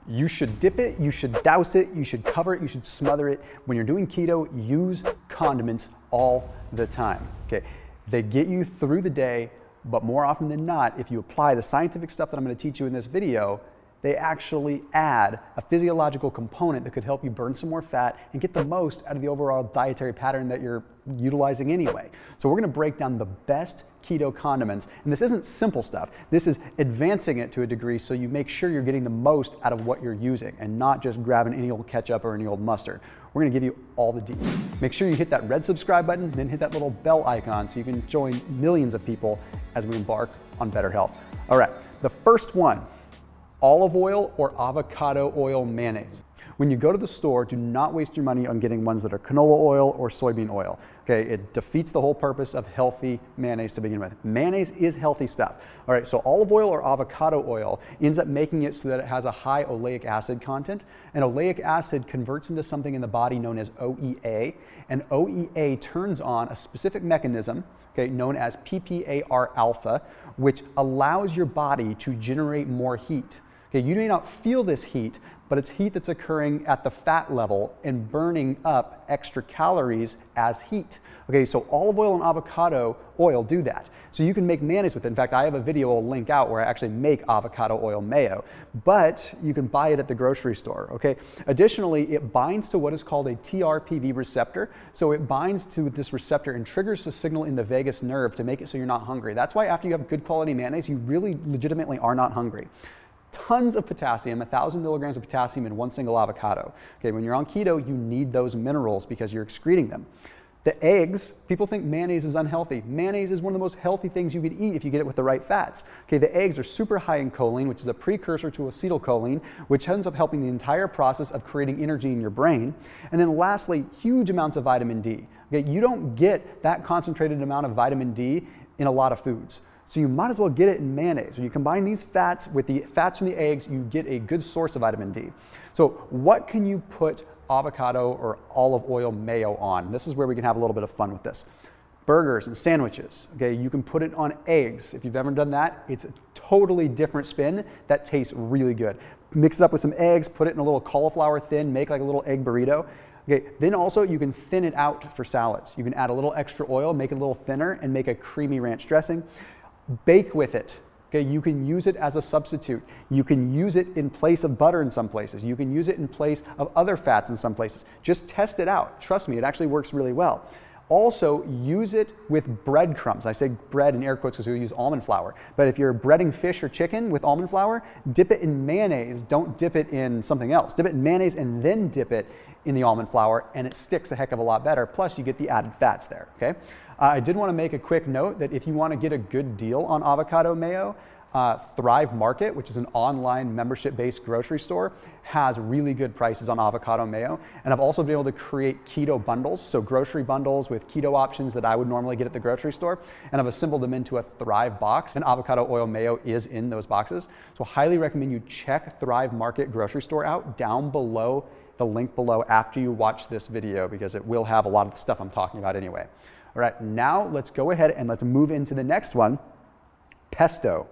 You should dip it, you should douse it, you should cover it, you should smother it. When you're doing keto, use condiments all the time, okay? They get you through the day, but more often than not, if you apply the scientific stuff that I'm going to teach you in this video, they actually add a physiological component that could help you burn some more fat and get the most out of the overall dietary pattern that you're utilizing anyway. So we're going to break down the best keto condiments, and this isn't simple stuff. This is advancing it to a degree so you make sure you're getting the most out of what you're using and not just grabbing any old ketchup or any old mustard. We're going to give you all the deets. Make sure you hit that red subscribe button, then hit that little bell icon so you can join millions of people as we embark on better health. All right, the first one, olive oil or avocado oil mayonnaise. When you go to the store, do not waste your money on getting ones that are canola oil or soybean oil. Okay, it defeats the whole purpose of healthy mayonnaise to begin with. Mayonnaise is healthy stuff. All right, so olive oil or avocado oil ends up making it so that it has a high oleic acid content, and oleic acid converts into something in the body known as OEA, and OEA turns on a specific mechanism, okay, known as PPAR alpha, which allows your body to generate more heat. Okay, you may not feel this heat, but it's heat that's occurring at the fat level and burning up extra calories as heat. Okay, so olive oil and avocado oil do that. So you can make mayonnaise with it. In fact, I have a video I'll link out where I actually make avocado oil mayo, but you can buy it at the grocery store, okay? Additionally, it binds to what is called a TRPV receptor. So it binds to this receptor and triggers the signal in the vagus nerve to make it so you're not hungry. That's why after you have good quality mayonnaise, you really legitimately are not hungry. Tons of potassium, 1,000 milligrams of potassium in one single avocado. Okay, when you're on keto, you need those minerals because you're excreting them. The eggs, people think mayonnaise is unhealthy. Mayonnaise is one of the most healthy things you could eat if you get it with the right fats. Okay, the eggs are super high in choline, which is a precursor to acetylcholine, which ends up helping the entire process of creating energy in your brain. And then lastly, huge amounts of vitamin D. Okay, you don't get that concentrated amount of vitamin D in a lot of foods. So you might as well get it in mayonnaise. When you combine these fats with the fats from the eggs, you get a good source of vitamin D. So what can you put avocado or olive oil mayo on? This is where we can have a little bit of fun with this. Burgers and sandwiches, okay? You can put it on eggs. If you've ever done that, it's a totally different spin that tastes really good. Mix it up with some eggs, put it in a little cauliflower thin, make like a little egg burrito. Okay, then also you can thin it out for salads. You can add a little extra oil, make it a little thinner, and make a creamy ranch dressing. Bake with it. Okay, you can use it as a substitute. You can use it in place of butter in some places. You can use it in place of other fats in some places. Just test it out. Trust me, it actually works really well. Also, use it with breadcrumbs. I say bread in air quotes because we use almond flour. But if you're breading fish or chicken with almond flour, dip it in mayonnaise. Don't dip it in something else. Dip it in mayonnaise and then dip it in the almond flour, and it sticks a heck of a lot better. Plus, you get the added fats there, okay? I did want to make a quick note that if you want to get a good deal on avocado mayo, Thrive Market, which is an online membership-based grocery store, has really good prices on avocado mayo. And I've also been able to create keto bundles, so grocery bundles with keto options that I would normally get at the grocery store. And I've assembled them into a Thrive box, and avocado oil mayo is in those boxes. So highly recommend you check Thrive Market grocery store out down below, the link below after you watch this video, because it will have a lot of the stuff I'm talking about anyway. All right, now let's go ahead and let's move into the next one, pesto.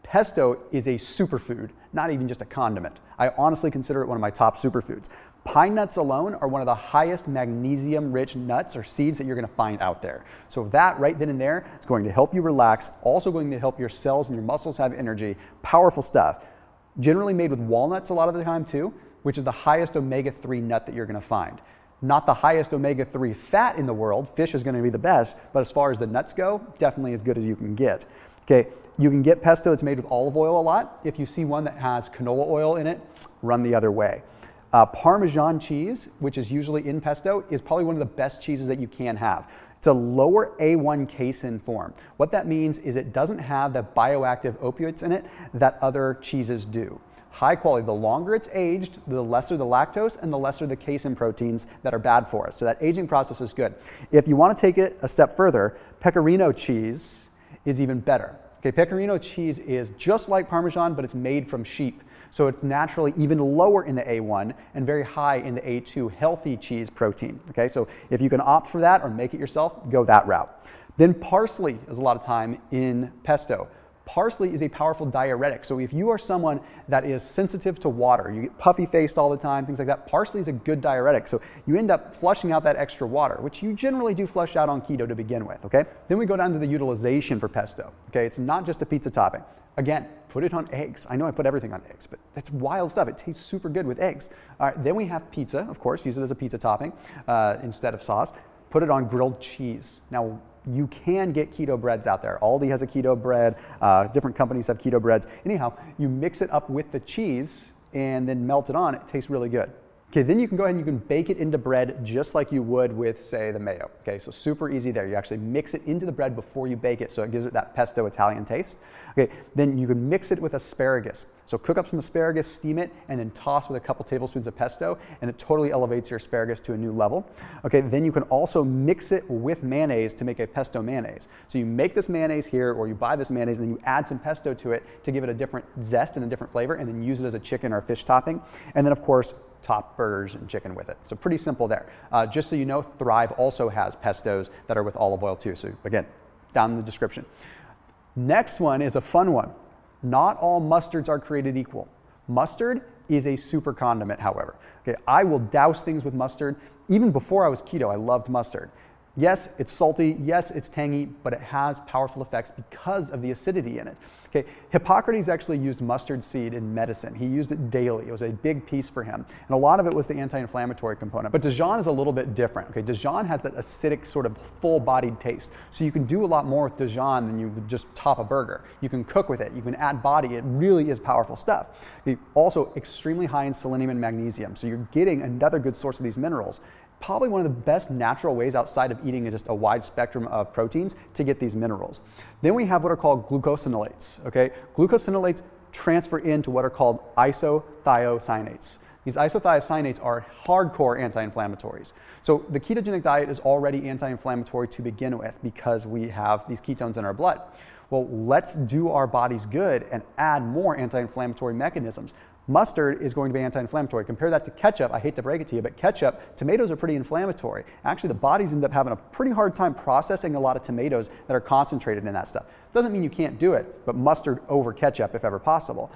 Pesto is a superfood, not even just a condiment. I honestly consider it one of my top superfoods. Pine nuts alone are one of the highest magnesium-rich nuts or seeds that you're gonna find out there. So that right then and there is going to help you relax, also going to help your cells and your muscles have energy. Powerful stuff. Generally made with walnuts a lot of the time too, which is the highest omega-3 nut that you're gonna find. Not the highest omega-3 fat in the world. Fish is going to be the best, but as far as the nuts go, definitely as good as you can get. Okay, you can get pesto that's made with olive oil a lot. If you see one that has canola oil in it, run the other way. Parmesan cheese, which is usually in pesto, is probably one of the best cheeses that you can have. It's a lower A1 casein form. What that means is it doesn't have the bioactive opioids in it that other cheeses do. High quality. The longer it's aged, the lesser the lactose and the lesser the casein proteins that are bad for us. So that aging process is good. If you want to take it a step further, Pecorino cheese is even better. Okay, Pecorino cheese is just like Parmesan, but it's made from sheep. So it's naturally even lower in the A1 and very high in the A2 healthy cheese protein. Okay, so if you can opt for that or make it yourself, go that route. Then parsley is a lot of time in pesto. Parsley is a powerful diuretic. So if you are someone that is sensitive to water, you get puffy faced all the time, things like that, parsley is a good diuretic. So you end up flushing out that extra water, which you generally do flush out on keto to begin with, okay? Then we go down to the utilization for pesto, okay? It's not just a pizza topping. Again, put it on eggs. I know I put everything on eggs, but that's wild stuff. It tastes super good with eggs. All right, then we have pizza, of course, use it as a pizza topping instead of sauce. Put it on grilled cheese. Now, you can get keto breads out there. Aldi has a keto bread, different companies have keto breads. Anyhow, you mix it up with the cheese and then melt it on, it tastes really good. Okay, then you can go ahead and you can bake it into bread just like you would with, say, the mayo. Okay, so super easy there. You actually mix it into the bread before you bake it, so it gives it that pesto Italian taste. Okay, then you can mix it with asparagus. So cook up some asparagus, steam it, and then toss with a couple tablespoons of pesto, and it totally elevates your asparagus to a new level. Okay, then you can also mix it with mayonnaise to make a pesto mayonnaise. So you make this mayonnaise here, or you buy this mayonnaise, and then you add some pesto to it to give it a different zest and a different flavor, and then use it as a chicken or fish topping. And then, of course, top burgers and chicken with it. So pretty simple there. Just so you know, Thrive also has pestos that are with olive oil too. So again, down in the description. Next one is a fun one. Not all mustards are created equal. Mustard is a super condiment, however. Okay, I will douse things with mustard. Even before I was keto, I loved mustard. Yes, it's salty, yes, it's tangy, but it has powerful effects because of the acidity in it. Okay, Hippocrates actually used mustard seed in medicine. He used it daily. It was a big piece for him. And a lot of it was the anti-inflammatory component. But Dijon is a little bit different. Okay, Dijon has that acidic sort of full-bodied taste. So you can do a lot more with Dijon than you would just top a burger. You can cook with it. You can add body. It really is powerful stuff. Okay, also extremely high in selenium and magnesium. So you're getting another good source of these minerals. Probably one of the best natural ways outside of eating just a wide spectrum of proteins to get these minerals. Then we have what are called glucosinolates, okay? Glucosinolates transfer into what are called isothiocyanates. These isothiocyanates are hardcore anti-inflammatories. So the ketogenic diet is already anti-inflammatory to begin with because we have these ketones in our blood. Well, let's do our bodies good and add more anti-inflammatory mechanisms. Mustard is going to be anti-inflammatory. Compare that to ketchup. I hate to break it to you, but ketchup, tomatoes are pretty inflammatory. Actually, the bodies end up having a pretty hard time processing a lot of tomatoes that are concentrated in that stuff. Doesn't mean you can't do it, but mustard over ketchup if ever possible.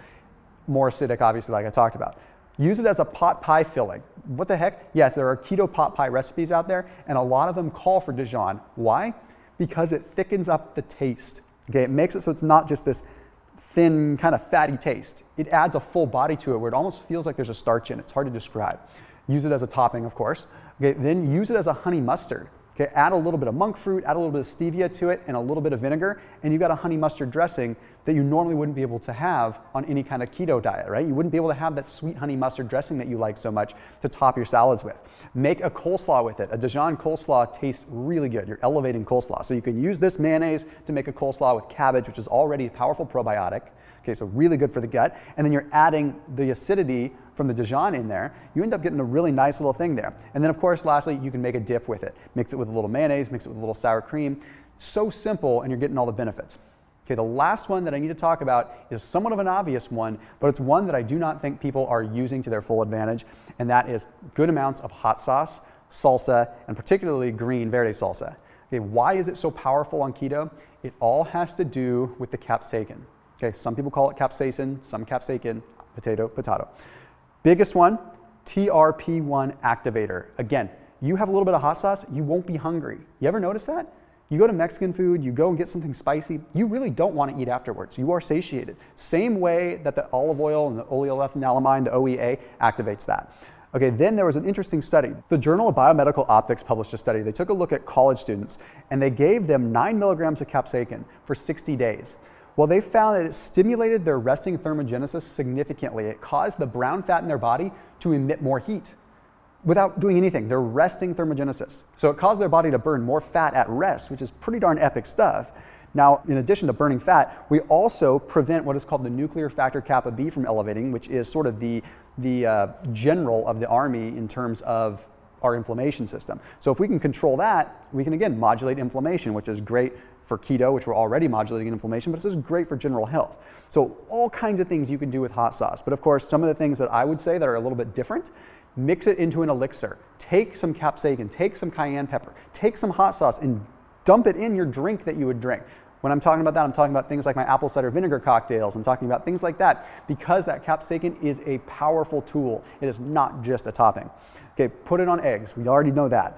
More acidic, obviously, like I talked about. Use it as a pot pie filling. What the heck? Yes, there are keto pot pie recipes out there, and a lot of them call for Dijon. Why? Because it thickens up the taste. Okay, it makes it so it's not just this thin, kind of fatty taste. It adds a full body to it where it almost feels like there's a starch in it. It's hard to describe. Use it as a topping, of course. Okay, then use it as a honey mustard. Okay, add a little bit of monk fruit, add a little bit of stevia to it, and a little bit of vinegar, and you've got a honey mustard dressing that you normally wouldn't be able to have on any kind of keto diet, right? You wouldn't be able to have that sweet honey mustard dressing that you like so much to top your salads with. Make a coleslaw with it. A Dijon coleslaw tastes really good. You're elevating coleslaw. So you can use this mayonnaise to make a coleslaw with cabbage, which is already a powerful probiotic. Okay, so really good for the gut. And then you're adding the acidity from the Dijon in there. You end up getting a really nice little thing there. And then, of course, lastly, you can make a dip with it. Mix it with a little mayonnaise, mix it with a little sour cream. So simple, and you're getting all the benefits. Okay, the last one that I need to talk about is somewhat of an obvious one, but it's one that I do not think people are using to their full advantage, and that is good amounts of hot sauce, salsa, and particularly green verde salsa. Okay, why is it so powerful on keto? It all has to do with the capsaicin. Okay, some people call it capsaicin, some capsaicin, potato. Biggest one, TRP1 activator. Again, you have a little bit of hot sauce, you won't be hungry. You ever notice that? You go to Mexican food, you go and get something spicy, you really don't want to eat afterwards. You are satiated. Same way that the olive oil and the oleoethanolamine, the OEA, activates that. Okay, then there was an interesting study. The Journal of Biomedical Optics published a study. They took a look at college students and they gave them 9 milligrams of capsaicin for 60 days. Well, they found that it stimulated their resting thermogenesis significantly. It caused the brown fat in their body to emit more heat without doing anything. They're resting thermogenesis. So it caused their body to burn more fat at rest, which is pretty darn epic stuff. Now, in addition to burning fat, we also prevent what is called the nuclear factor kappa B from elevating, which is sort of the general of the army in terms of our inflammation system. So if we can control that, we can again modulate inflammation, which is great for keto, which we're already modulating inflammation, but it's just great for general health. So all kinds of things you can do with hot sauce. But of course, some of the things that I would say that are a little bit different, mix it into an elixir. Take some capsaicin, take some cayenne pepper, take some hot sauce and dump it in your drink that you would drink. When I'm talking about that, I'm talking about things like my apple cider vinegar cocktails. I'm talking about things like that because that capsaicin is a powerful tool. It is not just a topping. Okay, put it on eggs. We already know that.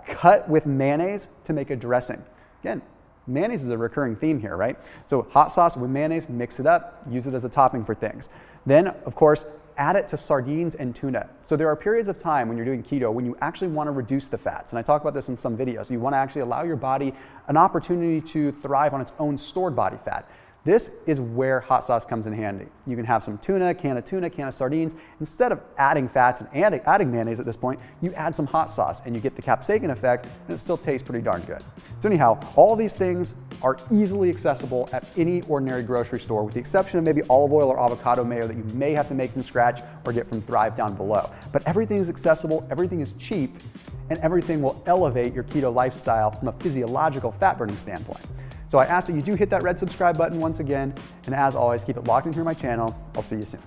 Cut with mayonnaise to make a dressing. Again, mayonnaise is a recurring theme here, right? So hot sauce with mayonnaise, mix it up, use it as a topping for things. Then, of course, add it to sardines and tuna. So there are periods of time when you're doing keto when you actually want to reduce the fats. And I talk about this in some videos. You want to actually allow your body an opportunity to thrive on its own stored body fat. This is where hot sauce comes in handy. You can have some tuna, can of sardines. Instead of adding fats and adding mayonnaise at this point, you add some hot sauce and you get the capsaicin effect, and it still tastes pretty darn good. So anyhow, all these things are easily accessible at any ordinary grocery store, with the exception of maybe olive oil or avocado mayo that you may have to make from scratch or get from Thrive down below. But everything is accessible, everything is cheap, and everything will elevate your keto lifestyle from a physiological fat burning standpoint. So I ask that you do hit that red subscribe button once again, and as always, keep it locked in here on my channel. I'll see you soon.